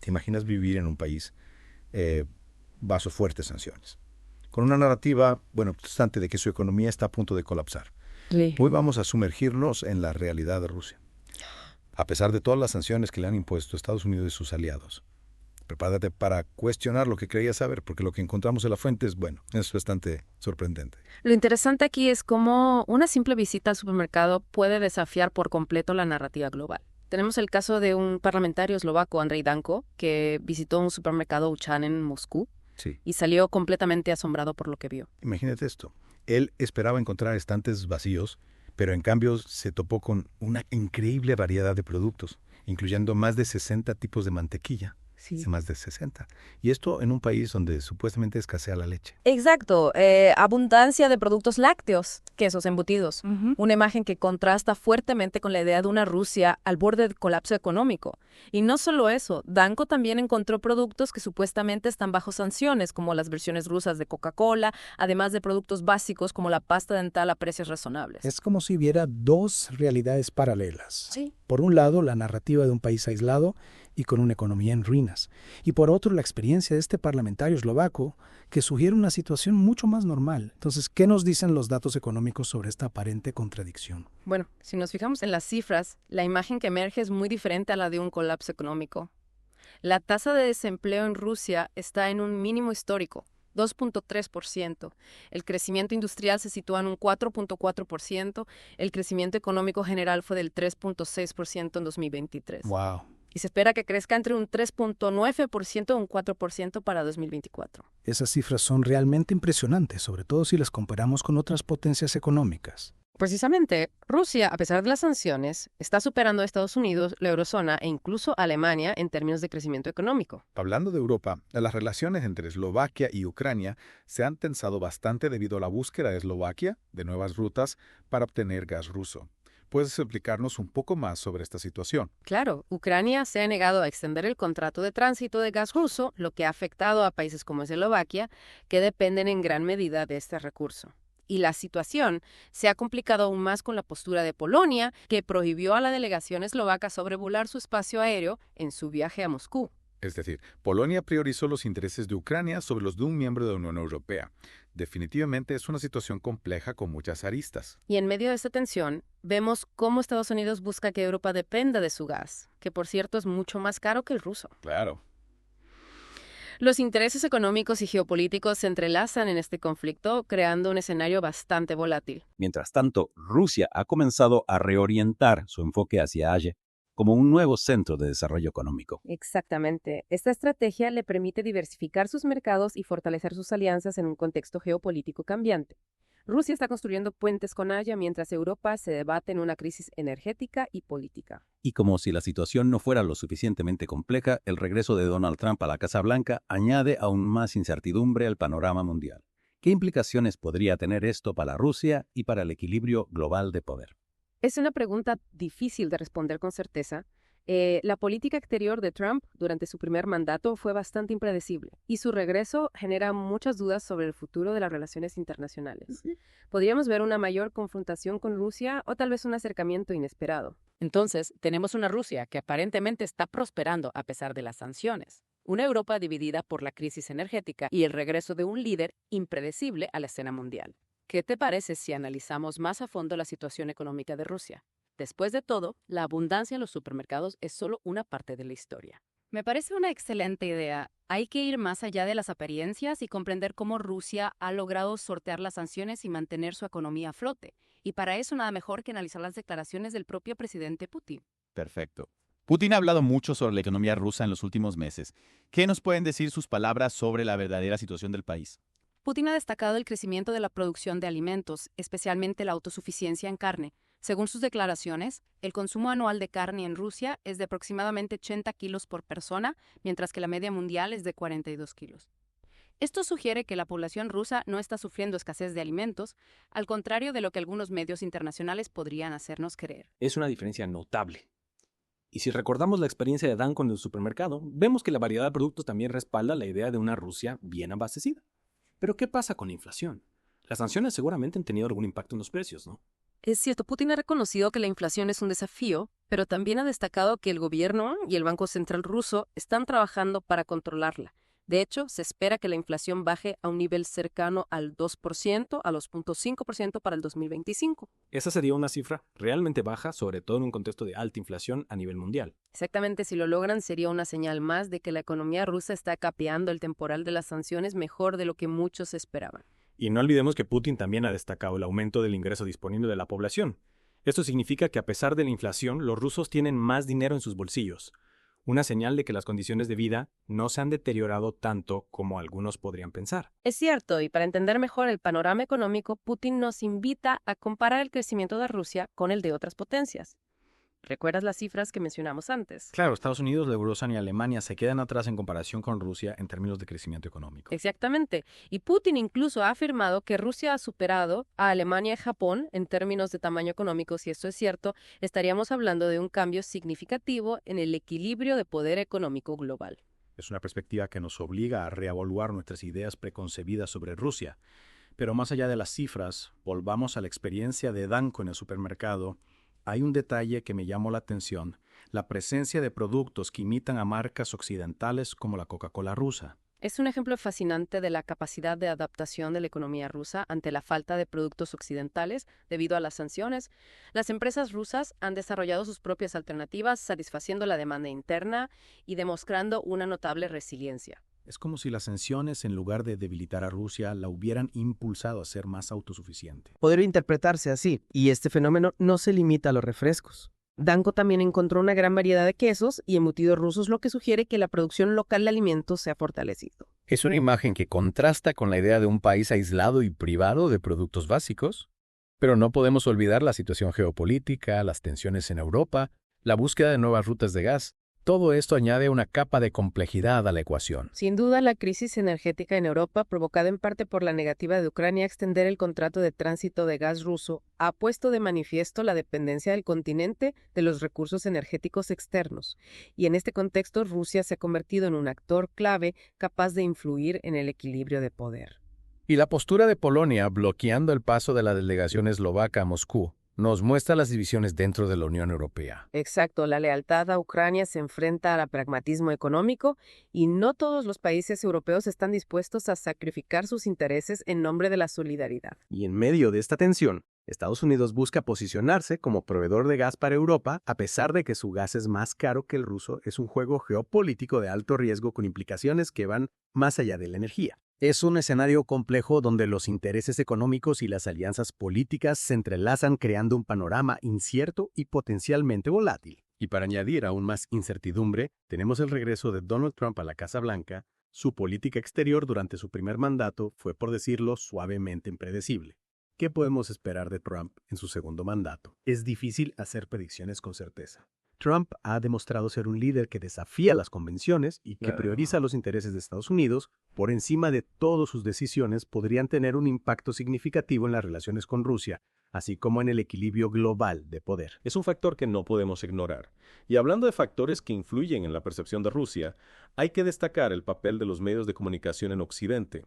¿Te imaginas vivir en un país bajo fuertes sanciones? Con una narrativa, bueno, constante de que su economía está a punto de colapsar. Sí. Hoy vamos a sumergirnos en la realidad de Rusia. A pesar de todas las sanciones que le han impuesto Estados Unidos y sus aliados. Prepárate para cuestionar lo que creías saber, porque lo que encontramos en la fuente es, bueno, es bastante sorprendente. Lo interesante aquí es cómo una simple visita al supermercado puede desafiar por completo la narrativa global. Tenemos el caso de un parlamentario eslovaco, Andrei Danko, que visitó un supermercado Auchan en Moscú Sí. y salió completamente asombrado por lo que vio. Imagínate esto. Él esperaba encontrar estantes vacíos, pero en cambio se topó con una increíble variedad de productos, incluyendo más de 60 tipos de mantequilla. Sí. Más de 60. Y esto en un país donde supuestamente escasea la leche. Exacto, abundancia de productos lácteos, quesos embutidos. Una imagen que contrasta fuertemente con la idea de una Rusia al borde del colapso económico. Y no solo eso, Danko también encontró productos que supuestamente están bajo sanciones, como las versiones rusas de Coca-Cola, además de productos básicos como la pasta dental a precios razonables. Es como si hubiera dos realidades paralelas. Sí. Por un lado, la narrativa de un país aislado y con una economía en ruinas. Y por otro, la experiencia de este parlamentario eslovaco que sugiere una situación mucho más normal. Entonces, ¿qué nos dicen los datos económicos sobre esta aparente contradicción? Bueno, si nos fijamos en las cifras, la imagen que emerge es muy diferente a la de un colapso económico. La tasa de desempleo en Rusia está en un mínimo histórico, 2.3%. El crecimiento industrial se sitúa en un 4.4%. El crecimiento económico general fue del 3.6% en 2023. ¡Wow! Y se espera que crezca entre un 3.9% y un 4% para 2024. Esas cifras son realmente impresionantes, sobre todo si las comparamos con otras potencias económicas. Precisamente, Rusia, a pesar de las sanciones, está superando a Estados Unidos, la eurozona e incluso a Alemania en términos de crecimiento económico. Hablando de Europa, las relaciones entre Eslovaquia y Ucrania se han tensado bastante debido a la búsqueda de Eslovaquia de nuevas rutas para obtener gas ruso. ¿Puedes explicarnos un poco más sobre esta situación? Claro, Ucrania se ha negado a extender el contrato de tránsito de gas ruso, lo que ha afectado a países como Eslovaquia, que dependen en gran medida de este recurso. Y la situación se ha complicado aún más con la postura de Polonia, que prohibió a la delegación eslovaca sobrevolar su espacio aéreo en su viaje a Moscú. Es decir, Polonia priorizó los intereses de Ucrania sobre los de un miembro de la Unión Europea. Definitivamente es una situación compleja con muchas aristas. Y en medio de esta tensión, vemos cómo Estados Unidos busca que Europa dependa de su gas, que por cierto es mucho más caro que el ruso. Claro. Los intereses económicos y geopolíticos se entrelazan en este conflicto, creando un escenario bastante volátil. Mientras tanto, Rusia ha comenzado a reorientar su enfoque hacia Asia como un nuevo centro de desarrollo económico. Exactamente. Esta estrategia le permite diversificar sus mercados y fortalecer sus alianzas en un contexto geopolítico cambiante. Rusia está construyendo puentes con Asia mientras Europa se debate en una crisis energética y política. Y como si la situación no fuera lo suficientemente compleja, el regreso de Donald Trump a la Casa Blanca añade aún más incertidumbre al panorama mundial. ¿Qué implicaciones podría tener esto para Rusia y para el equilibrio global de poder? Es una pregunta difícil de responder con certeza. La política exterior de Trump durante su primer mandato fue bastante impredecible y su regreso genera muchas dudas sobre el futuro de las relaciones internacionales. Podríamos ver una mayor confrontación con Rusia o tal vez un acercamiento inesperado. Entonces, tenemos una Rusia que aparentemente está prosperando a pesar de las sanciones, una Europa dividida por la crisis energética y el regreso de un líder impredecible a la escena mundial. ¿Qué te parece si analizamos más a fondo la situación económica de Rusia? Después de todo, la abundancia en los supermercados es solo una parte de la historia. Me parece una excelente idea. Hay que ir más allá de las apariencias y comprender cómo Rusia ha logrado sortear las sanciones y mantener su economía a flote. Y para eso nada mejor que analizar las declaraciones del propio presidente Putin. Perfecto. Putin ha hablado mucho sobre la economía rusa en los últimos meses. ¿Qué nos pueden decir sus palabras sobre la verdadera situación del país? Putin ha destacado el crecimiento de la producción de alimentos, especialmente la autosuficiencia en carne. Según sus declaraciones, el consumo anual de carne en Rusia es de aproximadamente 80 kilos por persona, mientras que la media mundial es de 42 kilos. Esto sugiere que la población rusa no está sufriendo escasez de alimentos, al contrario de lo que algunos medios internacionales podrían hacernos creer. Es una diferencia notable. Y si recordamos la experiencia de Dan con el supermercado, vemos que la variedad de productos también respalda la idea de una Rusia bien abastecida. Pero ¿qué pasa con la inflación? Las sanciones seguramente han tenido algún impacto en los precios, ¿no? Es cierto, Putin ha reconocido que la inflación es un desafío, pero también ha destacado que el gobierno y el Banco Central ruso están trabajando para controlarla. De hecho, se espera que la inflación baje a un nivel cercano al 2%, a los 0.5% para el 2025. Esa sería una cifra realmente baja, sobre todo en un contexto de alta inflación a nivel mundial. Exactamente, si lo logran sería una señal más de que la economía rusa está capeando el temporal de las sanciones mejor de lo que muchos esperaban. Y no olvidemos que Putin también ha destacado el aumento del ingreso disponible de la población. Esto significa que a pesar de la inflación, los rusos tienen más dinero en sus bolsillos. Una señal de que las condiciones de vida no se han deteriorado tanto como algunos podrían pensar. Es cierto, y para entender mejor el panorama económico, Putin nos invita a comparar el crecimiento de Rusia con el de otras potencias. ¿Recuerdas las cifras que mencionamos antes? Claro, Estados Unidos, la Eurozona y Alemania se quedan atrás en comparación con Rusia en términos de crecimiento económico. Exactamente. Y Putin incluso ha afirmado que Rusia ha superado a Alemania y Japón en términos de tamaño económico. Si esto es cierto, estaríamos hablando de un cambio significativo en el equilibrio de poder económico global. Es una perspectiva que nos obliga a reevaluar nuestras ideas preconcebidas sobre Rusia. Pero más allá de las cifras, volvamos a la experiencia de Danko en el supermercado. Hay un detalle que me llamó la atención, la presencia de productos que imitan a marcas occidentales como la Coca-Cola rusa. Es un ejemplo fascinante de la capacidad de adaptación de la economía rusa ante la falta de productos occidentales debido a las sanciones. Las empresas rusas han desarrollado sus propias alternativas, satisfaciendo la demanda interna y demostrando una notable resiliencia. Es como si las sanciones, en lugar de debilitar a Rusia, la hubieran impulsado a ser más autosuficiente. Podría interpretarse así, y este fenómeno no se limita a los refrescos. Danko también encontró una gran variedad de quesos y embutidos rusos, lo que sugiere que la producción local de alimentos se ha fortalecido. Es una imagen que contrasta con la idea de un país aislado y privado de productos básicos. Pero no podemos olvidar la situación geopolítica, las tensiones en Europa, la búsqueda de nuevas rutas de gas. Todo esto añade una capa de complejidad a la ecuación. Sin duda, la crisis energética en Europa, provocada en parte por la negativa de Ucrania a extender el contrato de tránsito de gas ruso, ha puesto de manifiesto la dependencia del continente de los recursos energéticos externos. Y en este contexto, Rusia se ha convertido en un actor clave capaz de influir en el equilibrio de poder. Y la postura de Polonia bloqueando el paso de la delegación eslovaca a Moscú nos muestra las divisiones dentro de la Unión Europea. Exacto, la lealtad a Ucrania se enfrenta al pragmatismo económico y no todos los países europeos están dispuestos a sacrificar sus intereses en nombre de la solidaridad. Y en medio de esta tensión, Estados Unidos busca posicionarse como proveedor de gas para Europa, a pesar de que su gas es más caro que el ruso. Es un juego geopolítico de alto riesgo con implicaciones que van más allá de la energía. Es un escenario complejo donde los intereses económicos y las alianzas políticas se entrelazan creando un panorama incierto y potencialmente volátil. Y para añadir aún más incertidumbre, tenemos el regreso de Donald Trump a la Casa Blanca. Su política exterior durante su primer mandato fue, por decirlo, suavemente impredecible. ¿Qué podemos esperar de Trump en su segundo mandato? Es difícil hacer predicciones con certeza. Trump ha demostrado ser un líder que desafía las convenciones y que prioriza los intereses de Estados Unidos por encima de todas sus decisiones. Podrían tener un impacto significativo en las relaciones con Rusia, así como en el equilibrio global de poder. Es un factor que no podemos ignorar. Y hablando de factores que influyen en la percepción de Rusia, hay que destacar el papel de los medios de comunicación en Occidente.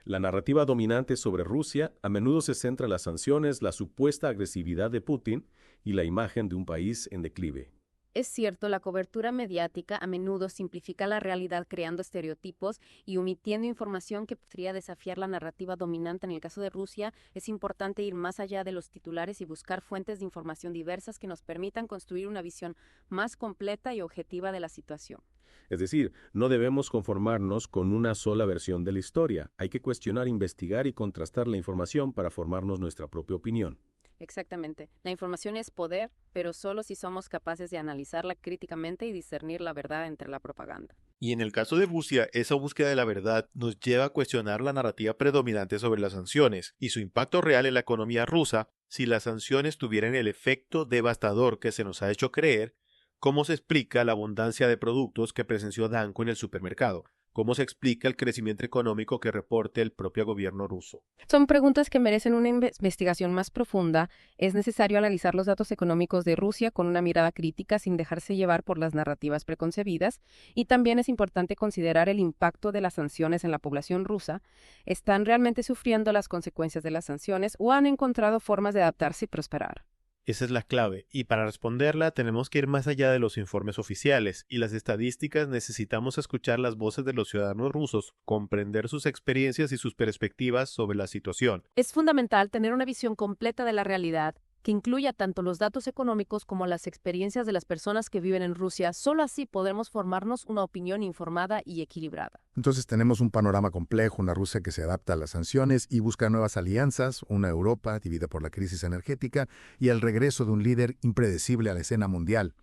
La narrativa dominante sobre Rusia a menudo se centra en las sanciones, la supuesta agresividad de Putin y la imagen de un país en declive. Es cierto, la cobertura mediática a menudo simplifica la realidad creando estereotipos y omitiendo información que podría desafiar la narrativa dominante. En el caso de Rusia, es importante ir más allá de los titulares y buscar fuentes de información diversas que nos permitan construir una visión más completa y objetiva de la situación. Es decir, no debemos conformarnos con una sola versión de la historia. Hay que cuestionar, investigar y contrastar la información para formarnos nuestra propia opinión. Exactamente. La información es poder, pero solo si somos capaces de analizarla críticamente y discernir la verdad entre la propaganda. Y en el caso de Rusia, esa búsqueda de la verdad nos lleva a cuestionar la narrativa predominante sobre las sanciones y su impacto real en la economía rusa. Si las sanciones tuvieran el efecto devastador que se nos ha hecho creer, ¿Cómo se explica la abundancia de productos que presenció Danko en el supermercado? ¿Cómo se explica el crecimiento económico que reporte el propio gobierno ruso? Son preguntas que merecen una investigación más profunda. Es necesario analizar los datos económicos de Rusia con una mirada crítica sin dejarse llevar por las narrativas preconcebidas. Y también es importante considerar el impacto de las sanciones en la población rusa. ¿Están realmente sufriendo las consecuencias de las sanciones o han encontrado formas de adaptarse y prosperar? Esa es la clave, y para responderla tenemos que ir más allá de los informes oficiales y las estadísticas. Necesitamos escuchar las voces de los ciudadanos rusos, comprender sus experiencias y sus perspectivas sobre la situación. Es fundamental tener una visión completa de la realidad, que incluya tanto los datos económicos como las experiencias de las personas que viven en Rusia. Solo así podremos formarnos una opinión informada y equilibrada. Entonces tenemos un panorama complejo, una Rusia que se adapta a las sanciones y busca nuevas alianzas, una Europa dividida por la crisis energética y el regreso de un líder impredecible a la escena mundial.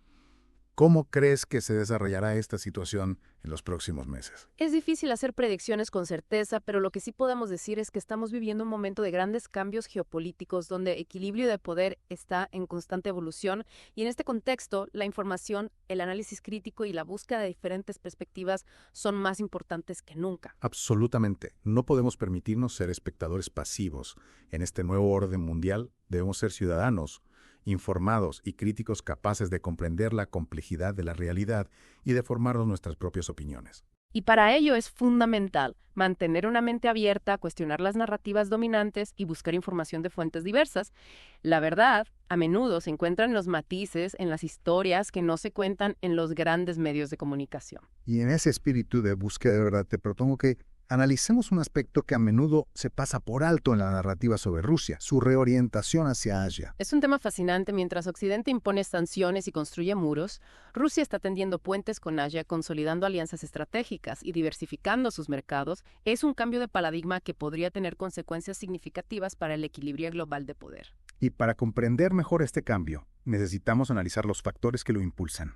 ¿Cómo crees que se desarrollará esta situación en los próximos meses? Es difícil hacer predicciones con certeza, pero lo que sí podemos decir es que estamos viviendo un momento de grandes cambios geopolíticos donde equilibrio de poder está en constante evolución, y en este contexto la información, el análisis crítico y la búsqueda de diferentes perspectivas son más importantes que nunca. Absolutamente. No podemos permitirnos ser espectadores pasivos. En este nuevo orden mundial debemos ser ciudadanos informados y críticos capaces de comprender la complejidad de la realidad y de formarnos nuestras propias opiniones. Y para ello es fundamental mantener una mente abierta, cuestionar las narrativas dominantes y buscar información de fuentes diversas. La verdad, a menudo se encuentra en los matices, en las historias que no se cuentan en los grandes medios de comunicación. Y en ese espíritu de búsqueda de verdad te propongo que analicemos un aspecto que a menudo se pasa por alto en la narrativa sobre Rusia, su reorientación hacia Asia. Es un tema fascinante. Mientras Occidente impone sanciones y construye muros, Rusia está tendiendo puentes con Asia, consolidando alianzas estratégicas y diversificando sus mercados. Es un cambio de paradigma que podría tener consecuencias significativas para el equilibrio global de poder. Y para comprender mejor este cambio, necesitamos analizar los factores que lo impulsan.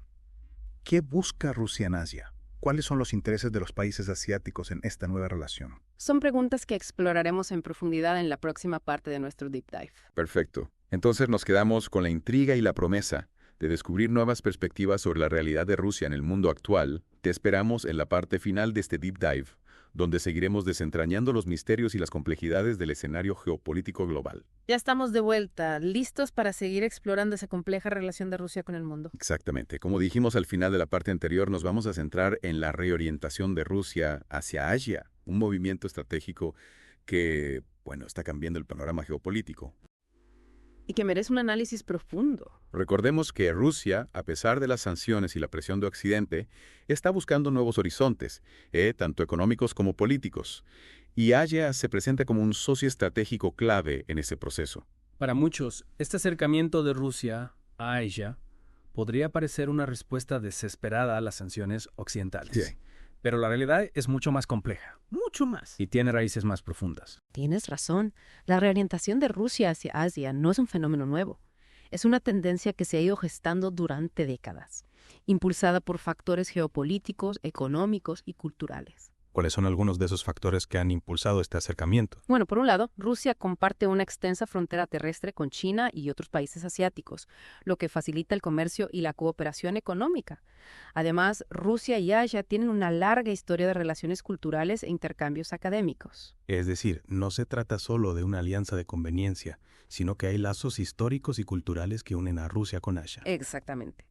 ¿Qué busca Rusia en Asia? ¿Cuáles son los intereses de los países asiáticos en esta nueva relación? Son preguntas que exploraremos en profundidad en la próxima parte de nuestro Deep Dive. Perfecto. Entonces nos quedamos con la intriga y la promesa de descubrir nuevas perspectivas sobre la realidad de Rusia en el mundo actual. Te esperamos en la parte final de este Deep Dive, donde seguiremos desentrañando los misterios y las complejidades del escenario geopolítico global. Ya estamos de vuelta, listos para seguir explorando esa compleja relación de Rusia con el mundo. Exactamente. Como dijimos al final de la parte anterior, nos vamos a centrar en la reorientación de Rusia hacia Asia, un movimiento estratégico que, está cambiando el panorama geopolítico. Y que merece un análisis profundo. Recordemos que Rusia, a pesar de las sanciones y la presión de Occidente, está buscando nuevos horizontes, tanto económicos como políticos, y Asia se presenta como un socio estratégico clave en ese proceso. Para muchos, este acercamiento de Rusia a Asia podría parecer una respuesta desesperada a las sanciones occidentales. Sí. Pero la realidad es mucho más compleja. Mucho más. Y tiene raíces más profundas. Tienes razón. La reorientación de Rusia hacia Asia no es un fenómeno nuevo. Es una tendencia que se ha ido gestando durante décadas, impulsada por factores geopolíticos, económicos y culturales. ¿Cuáles son algunos de esos factores que han impulsado este acercamiento? Bueno, por un lado, Rusia comparte una extensa frontera terrestre con China y otros países asiáticos, lo que facilita el comercio y la cooperación económica. Además, Rusia y Asia tienen una larga historia de relaciones culturales e intercambios académicos. Es decir, no se trata solo de una alianza de conveniencia, sino que hay lazos históricos y culturales que unen a Rusia con Asia. Exactamente.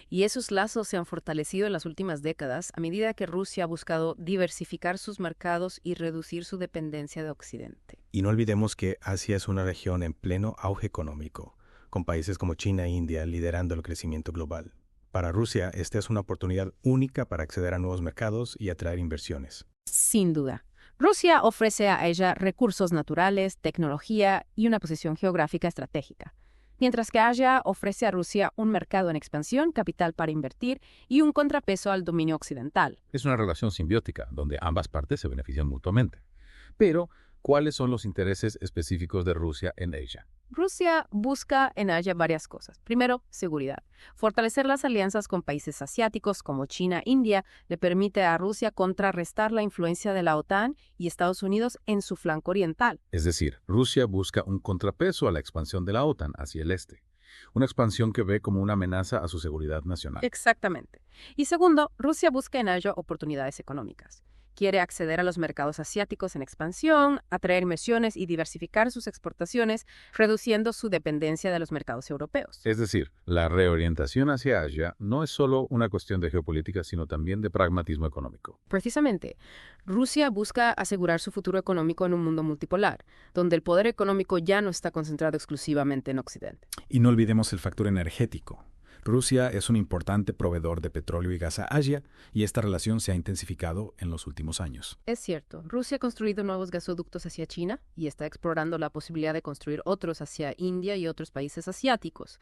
Y esos lazos se han fortalecido en las últimas décadas a medida que Rusia ha buscado diversificar sus mercados y reducir su dependencia de Occidente. Y no olvidemos que Asia es una región en pleno auge económico, con países como China e India liderando el crecimiento global. Para Rusia, esta es una oportunidad única para acceder a nuevos mercados y atraer inversiones. Sin duda. Rusia ofrece a ella recursos naturales, tecnología y una posición geográfica estratégica, mientras que Asia ofrece a Rusia un mercado en expansión, capital para invertir y un contrapeso al dominio occidental. Es una relación simbiótica, donde ambas partes se benefician mutuamente. Pero, ¿cuáles son los intereses específicos de Rusia en Asia? Rusia busca en Asia varias cosas. Primero, seguridad. Fortalecer las alianzas con países asiáticos como China e India le permite a Rusia contrarrestar la influencia de la OTAN y Estados Unidos en su flanco oriental. Es decir, Rusia busca un contrapeso a la expansión de la OTAN hacia el este. Una expansión que ve como una amenaza a su seguridad nacional. Exactamente. Y segundo, Rusia busca en ello oportunidades económicas. Quiere acceder a los mercados asiáticos en expansión, atraer inversiones y diversificar sus exportaciones, reduciendo su dependencia de los mercados europeos. Es decir, la reorientación hacia Asia no es solo una cuestión de geopolítica, sino también de pragmatismo económico. Precisamente, Rusia busca asegurar su futuro económico en un mundo multipolar, donde el poder económico ya no está concentrado exclusivamente en Occidente. Y no olvidemos el factor energético. Rusia es un importante proveedor de petróleo y gas a Asia, y esta relación se ha intensificado en los últimos años. Es cierto, Rusia ha construido nuevos gasoductos hacia China y está explorando la posibilidad de construir otros hacia India y otros países asiáticos.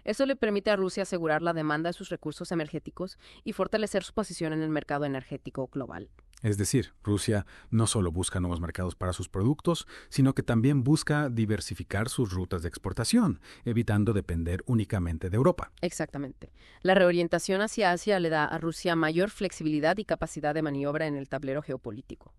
Eso le permite a Rusia asegurar la demanda de sus recursos energéticos y fortalecer su posición en el mercado energético global. Es decir, Rusia no solo busca nuevos mercados para sus productos, sino que también busca diversificar sus rutas de exportación, evitando depender únicamente de Europa. Exactamente. La reorientación hacia Asia le da a Rusia mayor flexibilidad y capacidad de maniobra en el tablero geopolítico.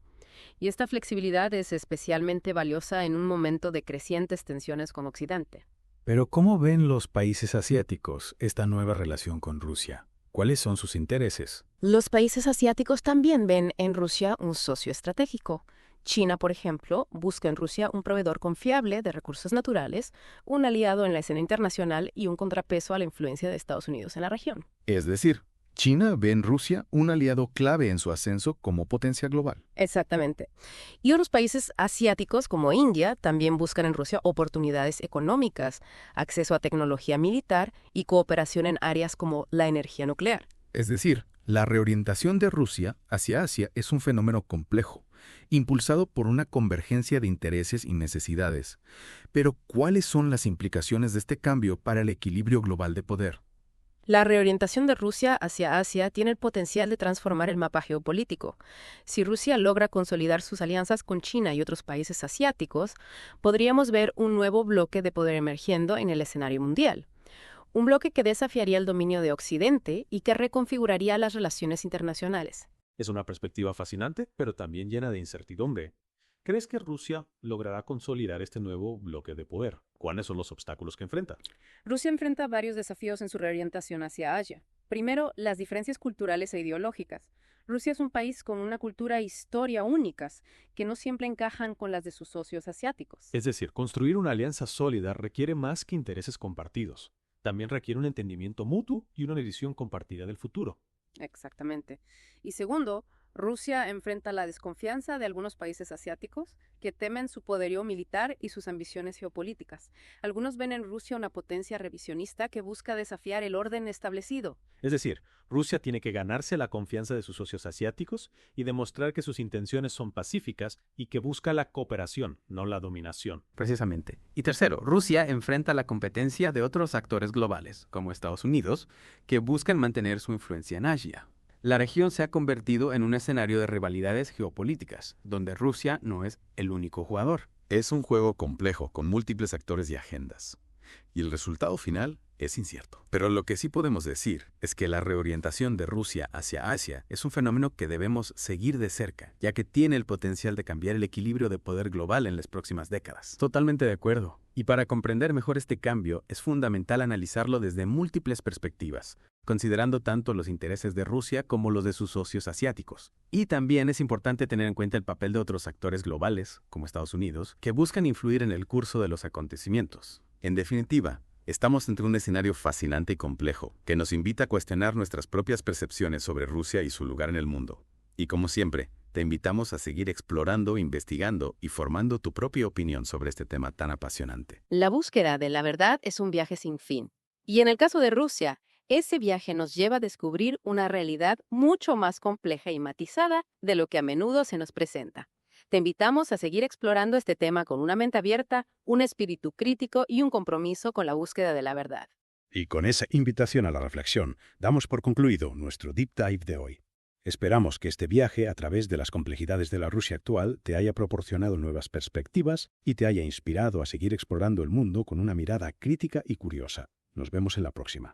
Y esta flexibilidad es especialmente valiosa en un momento de crecientes tensiones con Occidente. Pero ¿cómo ven los países asiáticos esta nueva relación con Rusia? ¿Cuáles son sus intereses? Los países asiáticos también ven en Rusia un socio estratégico. China, por ejemplo, busca en Rusia un proveedor confiable de recursos naturales, un aliado en la escena internacional y un contrapeso a la influencia de Estados Unidos en la región. Es decir, China ve en Rusia un aliado clave en su ascenso como potencia global. Exactamente. Y otros países asiáticos, como India, también buscan en Rusia oportunidades económicas, acceso a tecnología militar y cooperación en áreas como la energía nuclear. Es decir, la reorientación de Rusia hacia Asia es un fenómeno complejo, impulsado por una convergencia de intereses y necesidades. Pero, ¿cuáles son las implicaciones de este cambio para el equilibrio global de poder? La reorientación de Rusia hacia Asia tiene el potencial de transformar el mapa geopolítico. Si Rusia logra consolidar sus alianzas con China y otros países asiáticos, podríamos ver un nuevo bloque de poder emergiendo en el escenario mundial. Un bloque que desafiaría el dominio de Occidente y que reconfiguraría las relaciones internacionales. Es una perspectiva fascinante, pero también llena de incertidumbre. ¿Crees que Rusia logrará consolidar este nuevo bloque de poder? ¿Cuáles son los obstáculos que enfrenta? Rusia enfrenta varios desafíos en su reorientación hacia Asia. Primero, las diferencias culturales e ideológicas. Rusia es un país con una cultura e historia únicas, que no siempre encajan con las de sus socios asiáticos. Es decir, construir una alianza sólida requiere más que intereses compartidos. También requiere un entendimiento mutuo y una visión compartida del futuro. Exactamente. Y segundo, Rusia enfrenta la desconfianza de algunos países asiáticos que temen su poderío militar y sus ambiciones geopolíticas. Algunos ven en Rusia una potencia revisionista que busca desafiar el orden establecido. Es decir, Rusia tiene que ganarse la confianza de sus socios asiáticos y demostrar que sus intenciones son pacíficas y que busca la cooperación, no la dominación. Precisamente. Y tercero, Rusia enfrenta la competencia de otros actores globales, como Estados Unidos, que buscan mantener su influencia en Asia. La región se ha convertido en un escenario de rivalidades geopolíticas, donde Rusia no es el único jugador. Es un juego complejo, con múltiples actores y agendas. Y el resultado final es incierto. Pero lo que sí podemos decir es que la reorientación de Rusia hacia Asia es un fenómeno que debemos seguir de cerca, ya que tiene el potencial de cambiar el equilibrio de poder global en las próximas décadas. Totalmente de acuerdo. Y para comprender mejor este cambio, es fundamental analizarlo desde múltiples perspectivas, considerando tanto los intereses de Rusia como los de sus socios asiáticos. Y también es importante tener en cuenta el papel de otros actores globales, como Estados Unidos, que buscan influir en el curso de los acontecimientos. En definitiva, estamos ante un escenario fascinante y complejo, que nos invita a cuestionar nuestras propias percepciones sobre Rusia y su lugar en el mundo. Y como siempre, te invitamos a seguir explorando, investigando y formando tu propia opinión sobre este tema tan apasionante. La búsqueda de la verdad es un viaje sin fin. Y en el caso de Rusia, ese viaje nos lleva a descubrir una realidad mucho más compleja y matizada de lo que a menudo se nos presenta. Te invitamos a seguir explorando este tema con una mente abierta, un espíritu crítico y un compromiso con la búsqueda de la verdad. Y con esa invitación a la reflexión, damos por concluido nuestro Deep Dive de hoy. Esperamos que este viaje a través de las complejidades de la Rusia actual te haya proporcionado nuevas perspectivas y te haya inspirado a seguir explorando el mundo con una mirada crítica y curiosa. Nos vemos en la próxima.